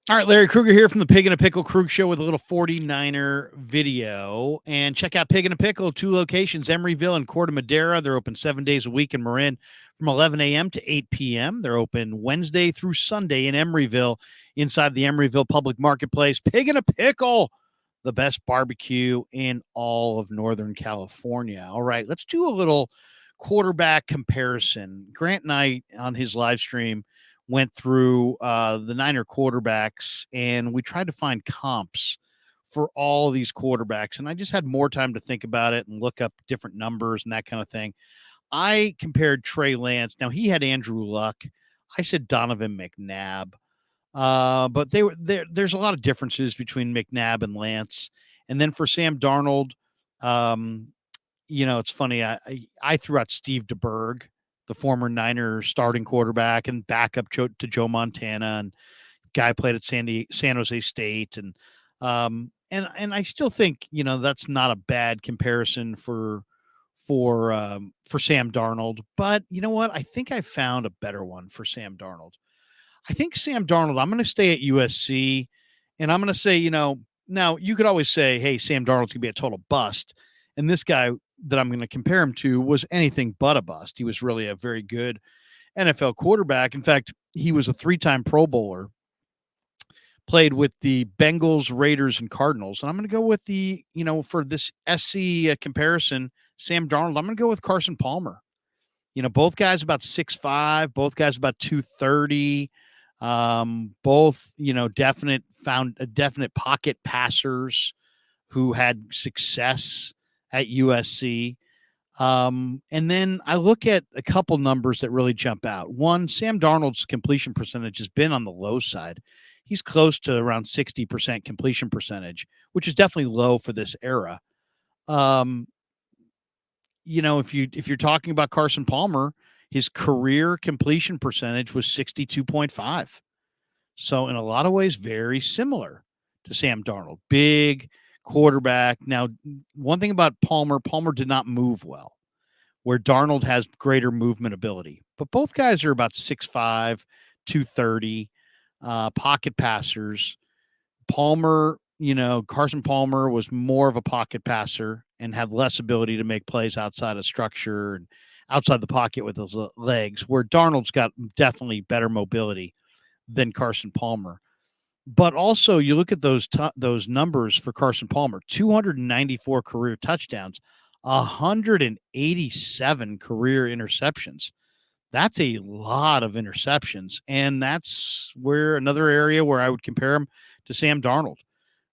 All right, Larry Krueger here from the Pig and a Pickle Krug Show with a little 49er video. And check out Pig and a Pickle, two locations, Emeryville and Corte Madera. They're open 7 days a week in Marin from 11 a.m. to 8 p.m. They're open Wednesday through Sunday in Emeryville inside the Emeryville Public Marketplace. Pig and a Pickle, the best barbecue in all of Northern California. All right, let's do a little quarterback comparison. Grant and I, on his live stream, went through the Niner quarterbacks, and we tried to find comps for all these quarterbacks. And I just had more time to think about it and look up different numbers and that kind of thing. I compared Trey Lance. Now, he had Andrew Luck. I said Donovan McNabb. But they were there. There's a lot of differences between McNabb and Lance. And then for Sam Darnold, um, it's funny. I threw out Steve DeBerg, the former Niner starting quarterback and backup to Joe Montana, and guy played at San Jose State, and I still think that's not a bad comparison for Sam Darnold. But you know what? I think I found a better one for Sam Darnold. I think Sam Darnold. I'm going to stay at USC, and I'm going to say, now you could always say, hey, Sam Darnold's going to be a total bust, and this guy that I'm going to compare him to was anything but a bust. He was really a very good NFL quarterback. In fact, he was a 3-time Pro Bowler, played with the Bengals, Raiders, and Cardinals. And I'm going to go with for this SC comparison, Sam Darnold, I'm going to go with Carson Palmer. Both guys about 6'5", both guys about 230. Both, definite pocket passers who had success at USC. And then I look at a couple numbers that really jump out. One, Sam Darnold's completion percentage has been on the low side. He's close to around 60% completion percentage, which is definitely low for this era. If you're talking about Carson Palmer, his career completion percentage was 62.5. So in a lot of ways, very similar to Sam Darnold. Big quarterback. Now, one thing about Palmer did not move well, where Darnold has greater movement ability. But both guys are about 6'5", 230, pocket passers. Carson Palmer was more of a pocket passer and had less ability to make plays outside of structure and outside the pocket with his legs, where Darnold's got definitely better mobility than Carson Palmer. But also, you look at those numbers for Carson Palmer: 294 career touchdowns, 187 career interceptions. That's a lot of interceptions, and that's another area where I would compare him to Sam Darnold.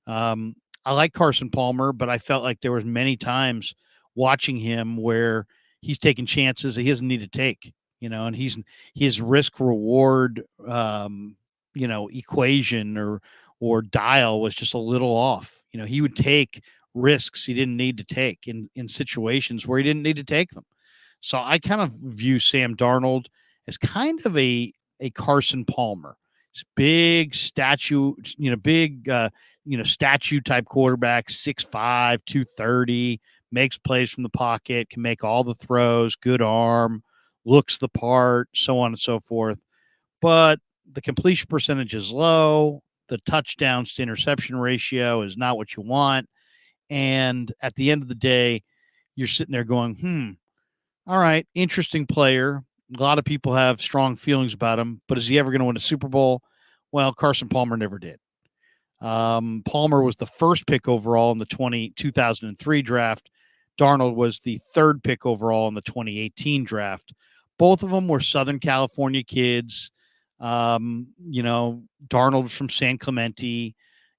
I like Carson Palmer, but I felt like there was many times watching him where he's taking chances that he doesn't need to take, and his risk reward, equation or dial was just a little off. He would take risks he didn't need to take in situations where he didn't need to take them. So I kind of view Sam Darnold as kind of a Carson Palmer. It's big statue, statue type quarterback, 6'5", 230, makes plays from the pocket, can make all the throws, good arm, looks the part, so on and so forth. But the completion percentage is low. The touchdowns to interception ratio is not what you want. And at the end of the day, you're sitting there going, all right, interesting player. A lot of people have strong feelings about him, but is he ever going to win a Super Bowl? Well, Carson Palmer never did. Palmer was the first pick overall in the 2003 draft. Darnold was the third pick overall in the 2018 draft. Both of them were Southern California kids. Darnold from San Clemente.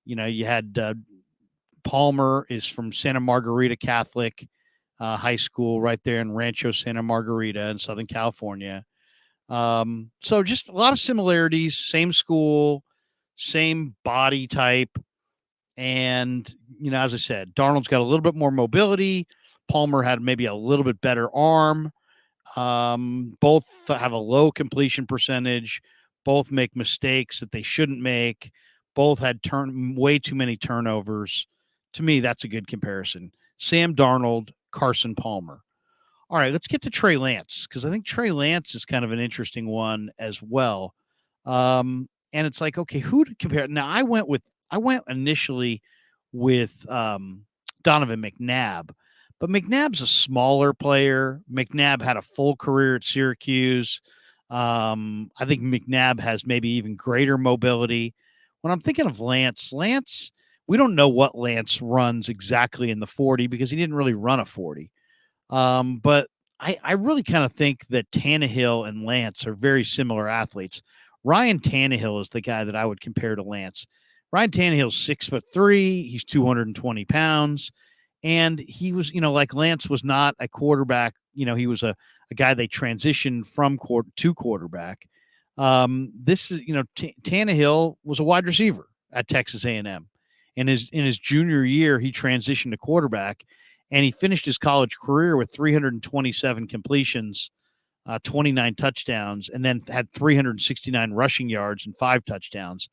You had Palmer is from Santa Margarita Catholic High School right there in Rancho Santa Margarita in Southern California. So just a lot of similarities, same school, same body type. And, as I said, Darnold's got a little bit more mobility. Palmer had maybe a little bit better arm. Both have a low completion percentage. Both make mistakes that they shouldn't make. Both had way too many turnovers. To me, that's a good comparison. Sam Darnold, Carson Palmer. All right, let's get to Trey Lance, because I think Trey Lance is kind of an interesting one as well. And it's like, okay, who to compare? Now I went initially with Donovan McNabb, but McNabb's a smaller player. McNabb had a full career at Syracuse. I think McNabb has maybe even greater mobility. When I'm thinking of Lance, we don't know what Lance runs exactly in the 40 because he didn't really run a 40. But I really kind of think that Tannehill and Lance are very similar athletes. Ryan Tannehill is the guy that I would compare to Lance. Ryan Tannehill's 6'3". He's 220 pounds. And he was, like Lance was not a quarterback. He was a guy they transitioned from to quarterback. This is, Tannehill was a wide receiver at Texas A&M. And in his junior year, he transitioned to quarterback, and he finished his college career with 327 completions, 29 touchdowns, and then had 369 rushing yards and 5 touchdowns.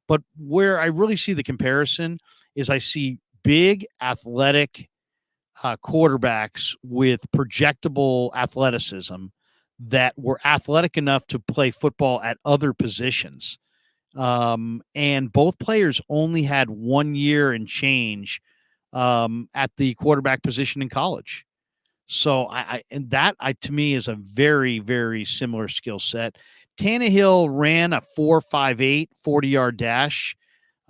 But where I really see the comparison is I see big, athletic quarterbacks with projectable athleticism that were athletic enough to play football at other positions. And both players only had 1 year and change at the quarterback position in college. So and that to me is a very, very similar skill set. Tannehill ran a 4.58 40-yard dash.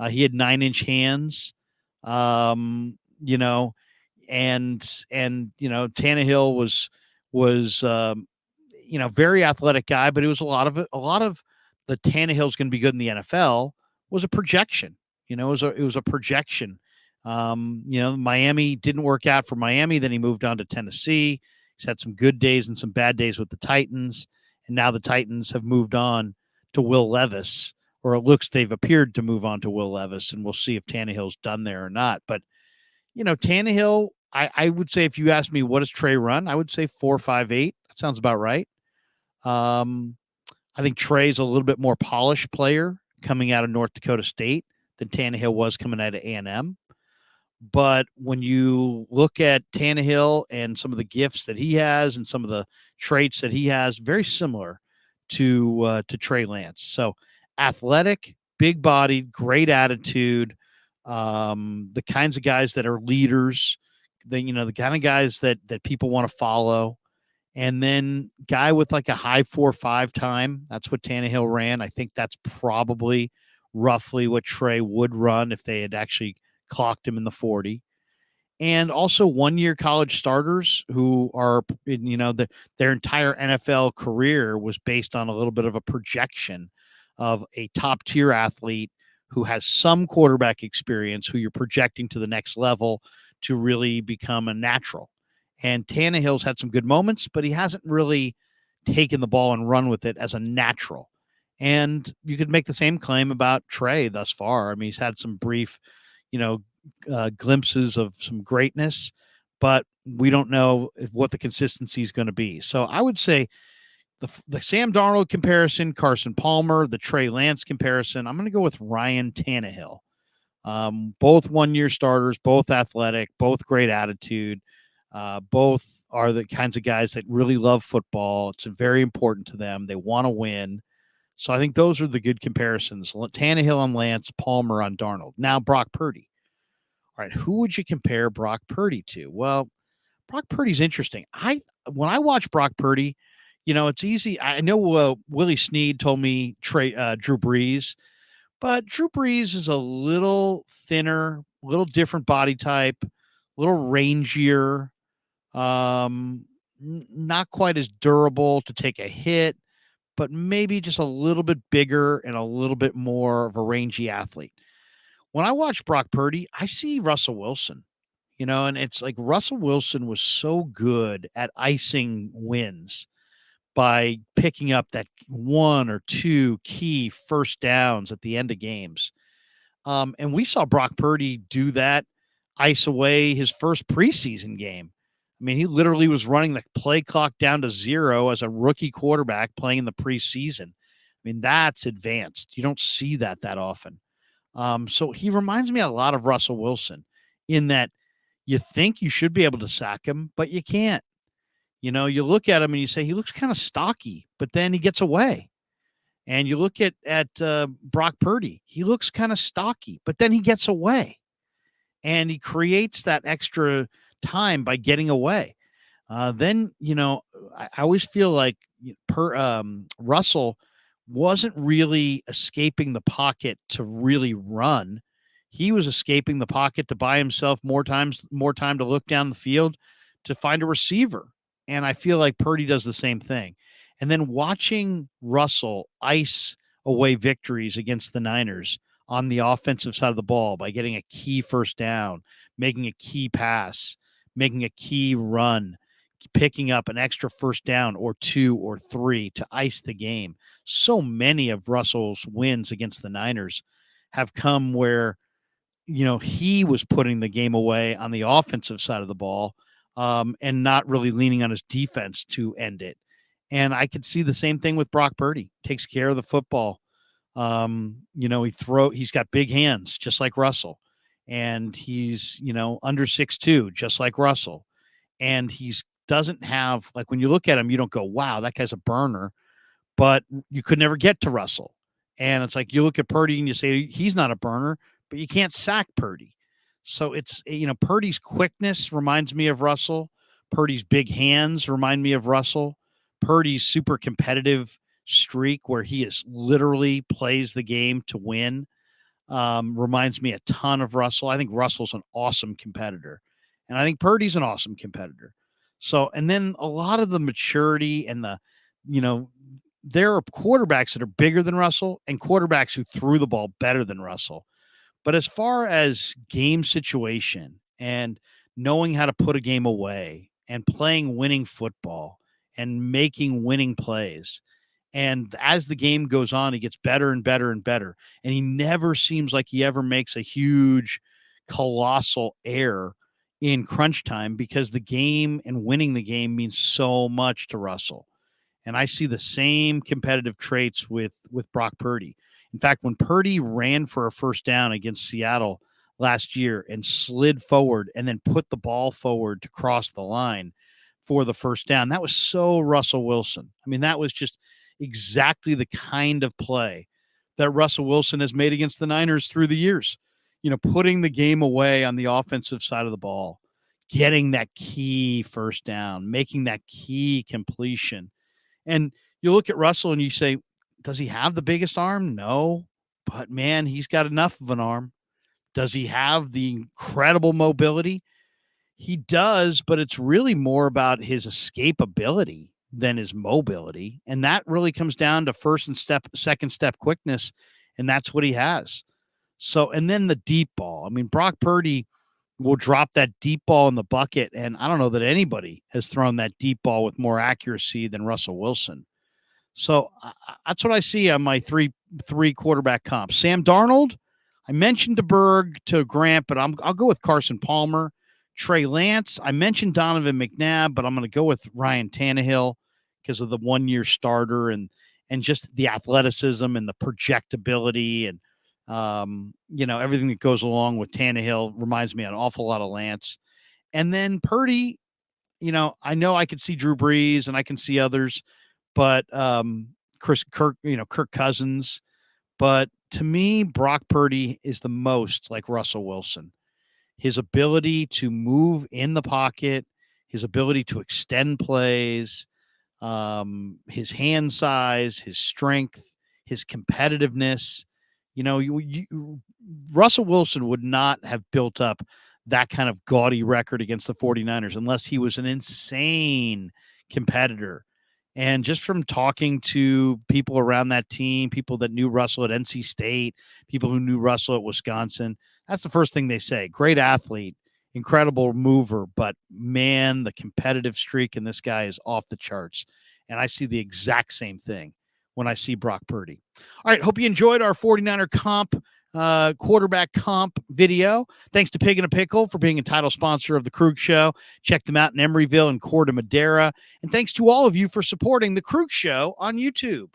He had 9-inch hands. Um, you know, Tannehill was very athletic guy, but it was a lot of the Tannehill's going to be good in the NFL was a projection. It was a projection. Miami didn't work out for Miami. Then he moved on to Tennessee. He's had some good days and some bad days with the Titans. And now the Titans have moved on to Will Levis, or it looks they've appeared to move on to Will Levis. And we'll see if Tannehill's done there or not. But, Tannehill, I would say if you ask me what does Trey run, I would say 4.58. That sounds about right. I think Trey's a little bit more polished player coming out of North Dakota State than Tannehill was coming out of A&M. But when you look at Tannehill and some of the gifts that he has and some of the traits that he has, very similar to Trey Lance. So athletic, big-bodied, great attitude, the kinds of guys that are leaders, the kind of guys that people want to follow. And then guy with like a high 4.5 time. That's what Tannehill ran. I think that's probably roughly what Trey would run if they had actually clocked him in the 40. And also 1-year college starters who are, their entire NFL career was based on a little bit of a projection of a top tier athlete who has some quarterback experience, who you're projecting to the next level to really become a natural. And Tannehill's had some good moments, but he hasn't really taken the ball and run with it as a natural. And you could make the same claim about Trey thus far. I mean, he's had some brief, glimpses of some greatness, but we don't know what the consistency is going to be. So I would say the Sam Darnold comparison, Carson Palmer, the Trey Lance comparison, I'm going to go with Ryan Tannehill. Both 1-year starters, both athletic, both great attitude. Both are the kinds of guys that really love football. It's very important to them. They want to win. So I think those are the good comparisons. Tannehill on Lance, Palmer on Darnold. Now Brock Purdy. All right, who would you compare Brock Purdy to? Well, Brock Purdy's interesting. When I watch Brock Purdy, it's easy. I know Willie Snead told me Drew Brees, but Drew Brees is a little thinner, a little different body type, a little rangier, not quite as durable to take a hit, but maybe just a little bit bigger and a little bit more of a rangy athlete. When I watch Brock Purdy, I see Russell Wilson, and it's like Russell Wilson was so good at icing wins by picking up that 1 or 2 key first downs at the end of games. And we saw Brock Purdy do that, ice away his first preseason game. I mean, he literally was running the play clock down to 0 as a rookie quarterback playing in the preseason. I mean, that's advanced. You don't see that often. So he reminds me a lot of Russell Wilson in that you think you should be able to sack him, but you can't. You look at him and you say he looks kind of stocky, but then he gets away. And you look at Brock Purdy, he looks kind of stocky, but then he gets away and he creates that extra time by getting away. Then, I always feel like Russell wasn't really escaping the pocket to really run. He was escaping the pocket to buy himself more time to look down the field to find a receiver. And I feel like Purdy does the same thing. And then watching Russell ice away victories against the Niners on the offensive side of the ball by getting a key first down, making a key pass, making a key run, picking up an extra first down or 2 or 3 to ice the game. So many of Russell's wins against the Niners have come where, he was putting the game away on the offensive side of the ball, and not really leaning on his defense to end it. And I could see the same thing with Brock Purdy. Takes care of the football. He's got big hands just like Russell. And he's, under 6'2", just like Russell. And he's doesn't have, like, when you look at him, you don't go, wow, that guy's a burner, but you could never get to Russell. And it's like, you look at Purdy and you say, he's not a burner, but you can't sack Purdy. So it's, Purdy's quickness reminds me of Russell. Purdy's big hands remind me of Russell. Purdy's super competitive streak where he is literally plays the game to win reminds me a ton of Russell. I think Russell's an awesome competitor. And I think Purdy's an awesome competitor. So, and then a lot of the maturity and there are quarterbacks that are bigger than Russell and quarterbacks who threw the ball better than Russell. But as far as game situation and knowing how to put a game away and playing winning football and making winning plays, and as the game goes on, he gets better and better and better. And he never seems like he ever makes a huge, colossal error in crunch time because the game and winning the game means so much to Russell. And I see the same competitive traits with Brock Purdy. In fact, when Purdy ran for a first down against Seattle last year and slid forward and then put the ball forward to cross the line for the first down, that was so Russell Wilson. I mean, that was just exactly the kind of play that Russell Wilson has made against the Niners through the years. Putting the game away on the offensive side of the ball, getting that key first down, making that key completion. And you look at Russell and you say, does he have the biggest arm? No, but man, he's got enough of an arm. Does he have the incredible mobility? He does, but it's really more about his escapability than his mobility. And that really comes down to second step quickness. And that's what he has. So, and then the deep ball. I mean, Brock Purdy will drop that deep ball in the bucket. And I don't know that anybody has thrown that deep ball with more accuracy than Russell Wilson. So that's what I see on my three quarterback comp. Sam Darnold, I mentioned DeBerg to Grant, but I'll go with Carson Palmer. Trey Lance, I mentioned Donovan McNabb, but I'm going to go with Ryan Tannehill because of the 1-year starter and just the athleticism and the projectability and everything that goes along with Tannehill reminds me an awful lot of Lance. And then Purdy, I know I could see Drew Brees and I can see others, but Kirk Cousins. But to me, Brock Purdy is the most like Russell Wilson. His ability to move in the pocket, his ability to extend plays, his hand size, his strength, his competitiveness. Russell Wilson would not have built up that kind of gaudy record against the 49ers unless he was an insane competitor. And just from talking to people around that team, people that knew Russell at NC State, people who knew Russell at Wisconsin, that's the first thing they say. Great athlete, incredible mover, but man, the competitive streak in this guy is off the charts. And I see the exact same thing when I see Brock Purdy. All right, hope you enjoyed our 49er comp, quarterback comp video. Thanks to Pig and a Pickle for being a title sponsor of the Krug Show. Check them out in Emeryville and Corte Madera. And thanks to all of you for supporting the Krug Show on YouTube.